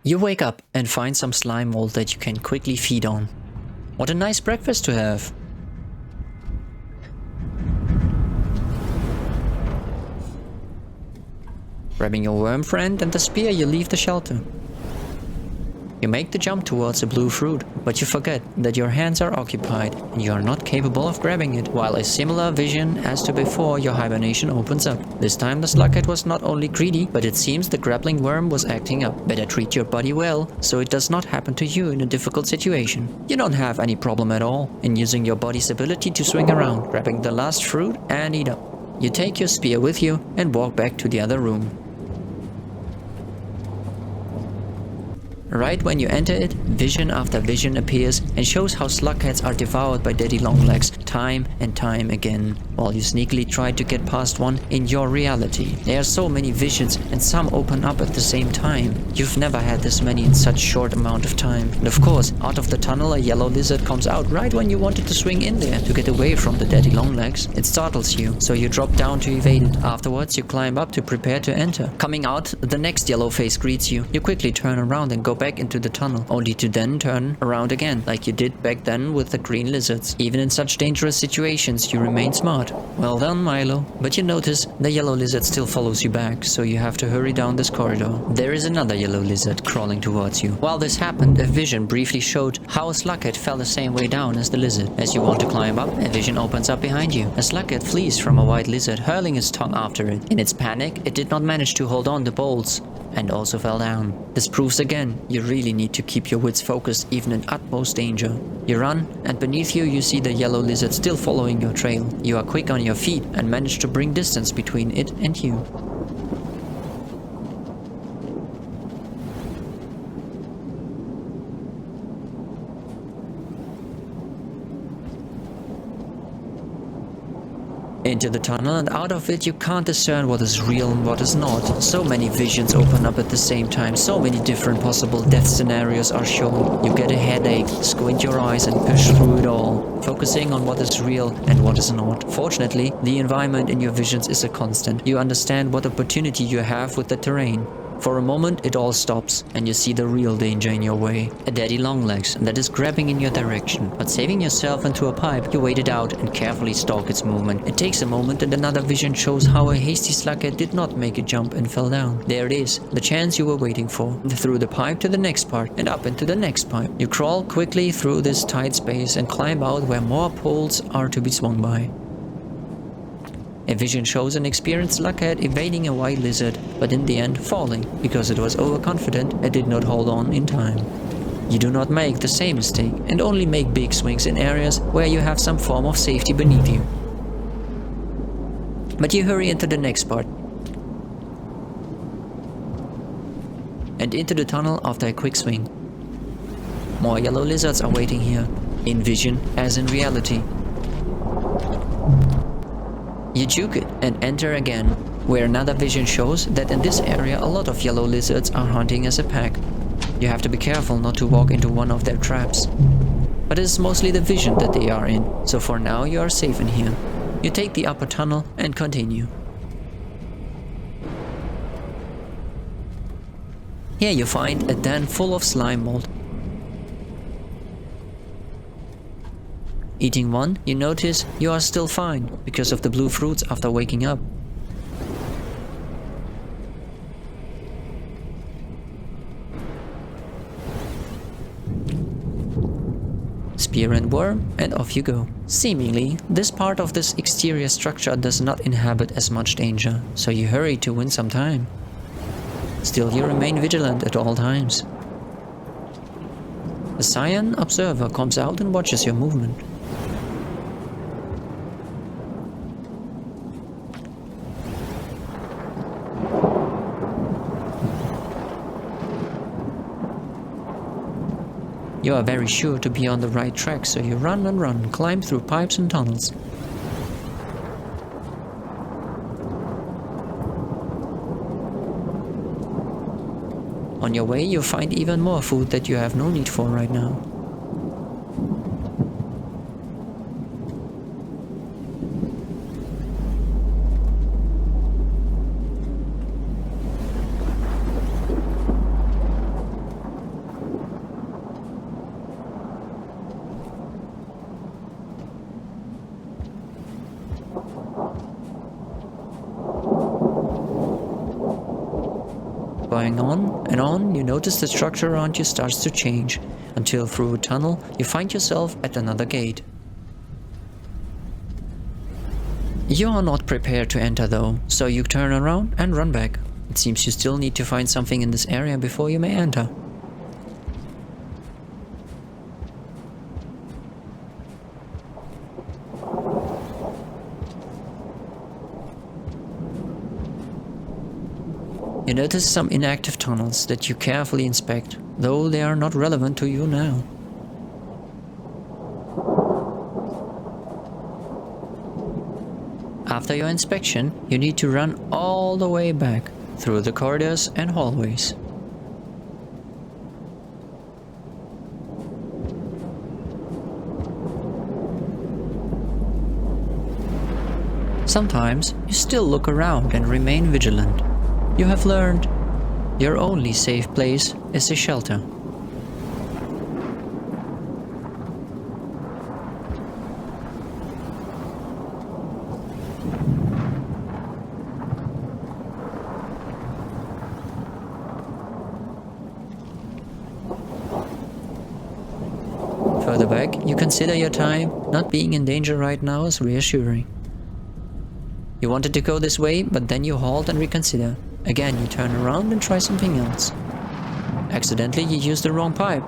You wake up and find some slime mold that you can quickly feed on. What a nice breakfast to have! Grabbing your worm friend and the spear, you leave the shelter. You make the jump towards the blue fruit, but you forget that your hands are occupied and you are not capable of grabbing it, while a similar vision as to before your hibernation opens up. This time the slughead was not only greedy, but it seems the grappling worm was acting up. Better treat your body well, so it does not happen to you in a difficult situation. You don't have any problem at all in using your body's ability to swing around, grabbing the last fruit and eat up. You take your spear with you and walk back to the other room. Right when you enter it, vision after vision appears and shows how slugheads are devoured by daddy longlegs time and time again, while you sneakily try to get past one in your reality. There are so many visions and some open up at the same time. You've never had this many in such short amount of time. And of course, out of the tunnel a yellow lizard comes out right when you wanted to swing in there to get away from the daddy longlegs. It startles you, so you drop down to evade it. Afterwards, you climb up to prepare to enter. Coming out, the next yellow face greets you. You quickly turn around and go back into the tunnel, only to then turn around again, like you did back then with the green lizards. Even in such dangerous situations, you remain smart. Well done, Milo. But you notice the yellow lizard still follows you back, so you have to hurry down this corridor. There is another yellow lizard crawling towards you. While this happened, a vision briefly showed how a slughead fell the same way down as the lizard. As you want to climb up, a vision opens up behind you. A slughead flees from a white lizard, hurling its tongue after it. In its panic, it did not manage to hold on to bolts, and also fell down. This proves again, you really need to keep your wits focused even in utmost danger. You run, and beneath you you see the yellow lizard still following your trail. You are quick on your feet and manage to bring distance between it and you. Into the tunnel, and out of it you can't discern what is real and what is not. So many visions open up at the same time, so many different possible death scenarios are shown. You get a headache, squint your eyes and push through it all, focusing on what is real and what is not. Fortunately, the environment in your visions is a constant. You understand what opportunity you have with the terrain. For a moment it all stops and you see the real danger in your way. A daddy longlegs that is grabbing in your direction, but saving yourself into a pipe, you wait it out and carefully stalk its movement. It takes a moment and another vision shows how a hasty slughead did not make a jump and fell down. There it is, the chance you were waiting for. Through the pipe to the next part and up into the next pipe. You crawl quickly through this tight space and climb out where more poles are to be swung by. A vision shows an experienced slughead evading a white lizard, but in the end falling, because it was overconfident and did not hold on in time. You do not make the same mistake, and only make big swings in areas where you have some form of safety beneath you. But you hurry into the next part, and into the tunnel after a quick swing. More yellow lizards are waiting here, in vision as in reality. You juke it and enter again, where another vision shows that in this area a lot of yellow lizards are hunting as a pack. You have to be careful not to walk into one of their traps. But it is mostly the vision that they are in, so for now you are safe in here. You take the upper tunnel and continue. Here you find a den full of slime mold. Eating one, you notice you are still fine because of the blue fruits after waking up. Spear and worm, and off you go. Seemingly, this part of this exterior structure does not inhabit as much danger, so you hurry to win some time. Still, you remain vigilant at all times. A cyan observer comes out and watches your movement. You are very sure to be on the right track, so you run and run, climb through pipes and tunnels. On your way, you find even more food that you have no need for right now. Going on, you notice the structure around you starts to change, until through a tunnel you find yourself at another gate. You are not prepared to enter though, so you turn around and run back. It seems you still need to find something in this area before you may enter. You notice some inactive tunnels that you carefully inspect, though they are not relevant to you now. After your inspection, you need to run all the way back, through the corridors and hallways. Sometimes you still look around and remain vigilant. You have learned your only safe place is a shelter. Further back, you consider your time. Not being in danger right now is reassuring. You wanted to go this way, but then you halt and reconsider. Again, you turn around and try something else. Accidentally, you use the wrong pipe.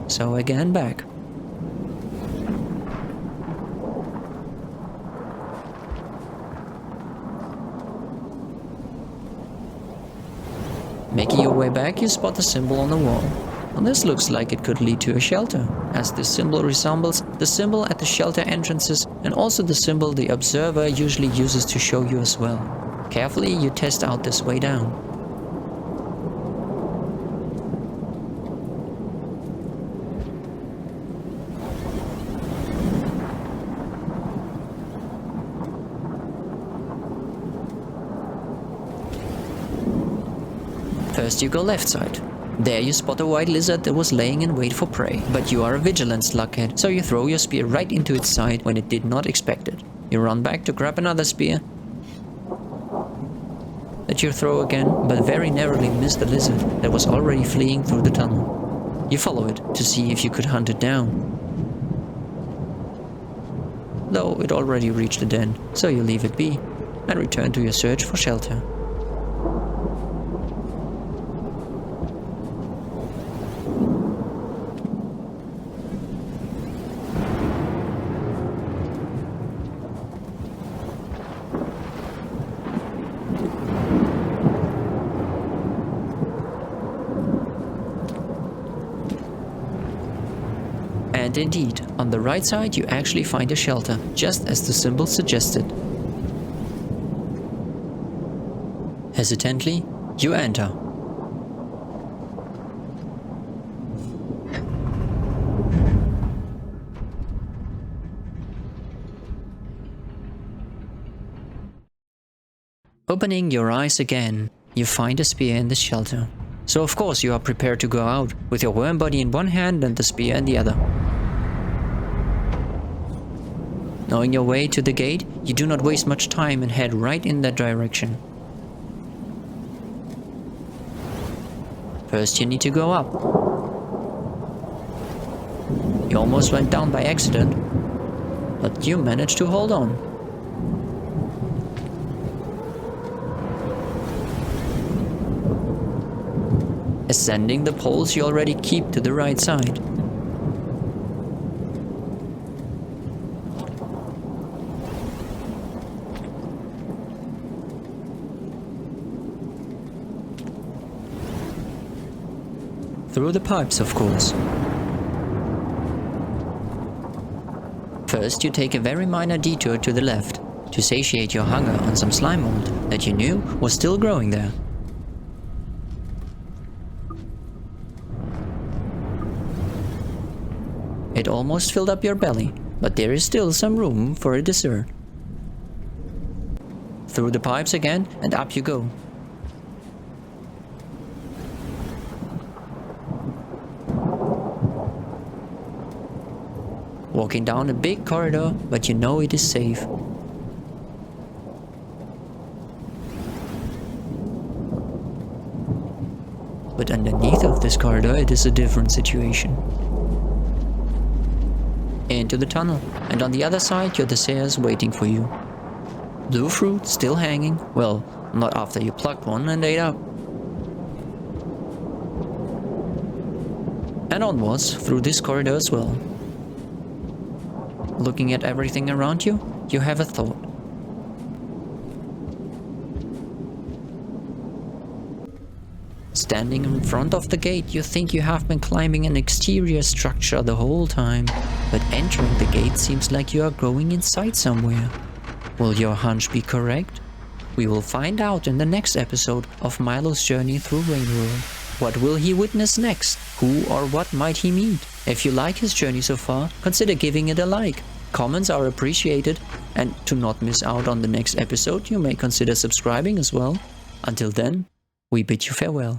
So again, back. Making your way back, you spot the symbol on the wall. Well, this looks like it could lead to a shelter, as this symbol resembles the symbol at the shelter entrances and also the symbol the observer usually uses to show you as well. Carefully, you test out this way down. First you go left side. There you spot a white lizard that was laying in wait for prey, but you are a vigilant slughead, so you throw your spear right into its side when it did not expect it. You run back to grab another spear that you throw again, but very narrowly miss the lizard that was already fleeing through the tunnel. You follow it to see if you could hunt it down, though it already reached the den, so you leave it be and return to your search for shelter. And indeed, on the right side you actually find a shelter, just as the symbol suggested. Hesitantly, you enter. Opening your eyes again, you find a spear in the shelter. So of course you are prepared to go out, with your worm body in one hand and the spear in the other. Knowing your way to the gate, you do not waste much time and head right in that direction. First you need to go up. You almost went down by accident, but you managed to hold on. Ascending the poles you already keep to the right side. Through the pipes, of course. First, you take a very minor detour to the left, to satiate your hunger on some slime mold that you knew was still growing there. It almost filled up your belly, but there is still some room for a dessert. Through the pipes again, and up you go. Walking down a big corridor, but you know it is safe. But underneath of this corridor it is a different situation. Into the tunnel, and on the other side you're the stairs waiting for you. Blue fruit still hanging, well, not after you plucked one and ate up. And onwards through this corridor as well. Looking at everything around you, you have a thought. Standing in front of the gate, you think you have been climbing an exterior structure the whole time, but entering the gate seems like you are going inside somewhere. Will your hunch be correct? We will find out in the next episode of Milo's journey through Rainworld. What will he witness next? Who or what might he meet? If you like his journey so far, consider giving it a like. Comments are appreciated, and to not miss out on the next episode, you may consider subscribing as well. Until then, we bid you farewell.